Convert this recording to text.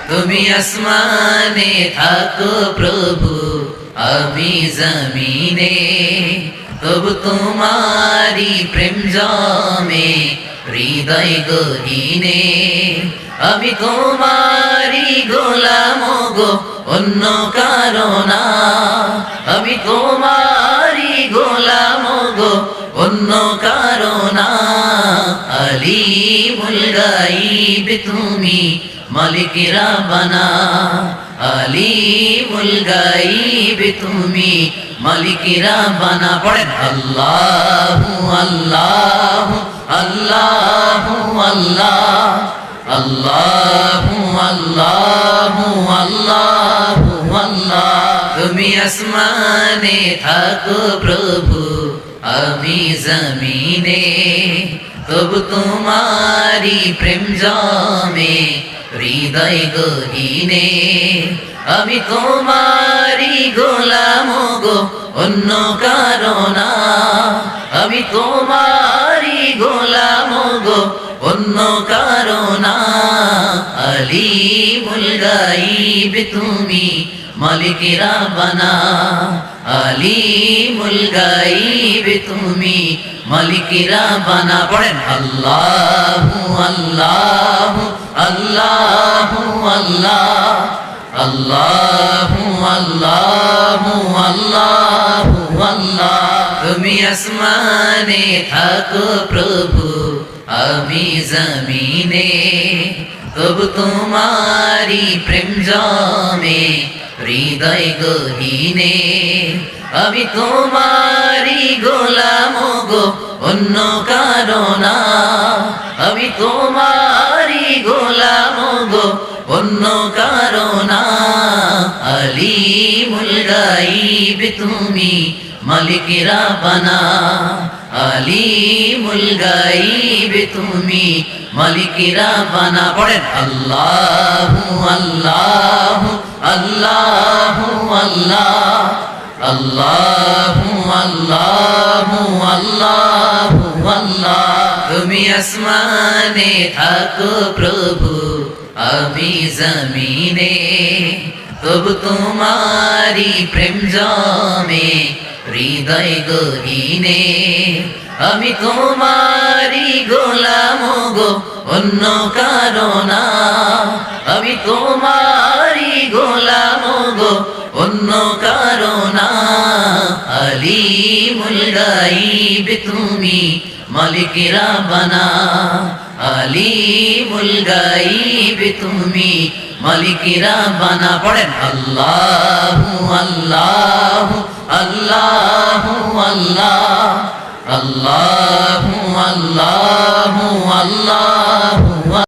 তুমি আসমানে থাকো প্রভু, আমি জমিনে, তবু তোমারি প্রেম জমে হৃদয় গহীনে। আমি তোমারি গোলাম গো, অন্য কারো না। আমি তোমারি গোলাম গো, অন্য কারো না। আলিমুল গাইব তুমি, মালিক রাব্বানা। আলিমুল গাইব তুমি, মালিক রাব্বানা। পড়েন আল্লাহু আল্লাহু আল্লাহু আল্লাহ, আল্লাহু আল্লাহু আল্লাহু আল্লাহ। তুমি আসমানে থাকো প্রভু, আমি জমিনে, তবু তোমারি প্রেম জমে হৃদয় গহীনে। আমি তোমারি গোলাম গো, অন্য কারো না। আমি তোমারি গোলাম গো, অন্য কারো না। আলিমুল গাইব তুমি, মালিক রাব্বানা। আলিমুল গাইব তুমি, মালিক রাব্বানা। পড়েন আল্লাহু আল্লাহু আল্লাহু আল্লাহ, আল্লাহু আল্লাহু আল্লাহু আল্লাহ। তুমি আসমানে থাকো প্রভু, আমি জমিনে, তবু তোমারি প্রেম জমে হৃদয় গহীনে। আমি তোমারি গোলাম গো, অন্য কারো না। আমি তোমারি গোলাম গো, অন্য কারো না। আলিমুল গাইব তুমি, মালিক রাব্বানা। আলিমুল গাইব তুমি, মালিক রাব্বানা। পড়েন আল্লাহু আল্লাহু আল্লাহু আল্লাহ, আল্লাহু আল্লাহু আল্লাহু আল্লাহ। তুমি আসমানে থাকো প্রভু, আমি জমিনে, তবু তোমারি প্রেম জমে হৃদয় গহীনে। আমি তোমারি গোলাম গো, অন্য কারো না। আমি তোমারি গোলাম গো, অন্য কারো না। আলিমুল গাইব তুমি, মালিক রাব্বানা। আলিমুল গাইব তুমি, মালিক রাব্বানা। পড়েন আল্লাহু আল্লাহু আল্লাহু আল্লাহ, আল্লাহু আল্লাহু আল্লাহ।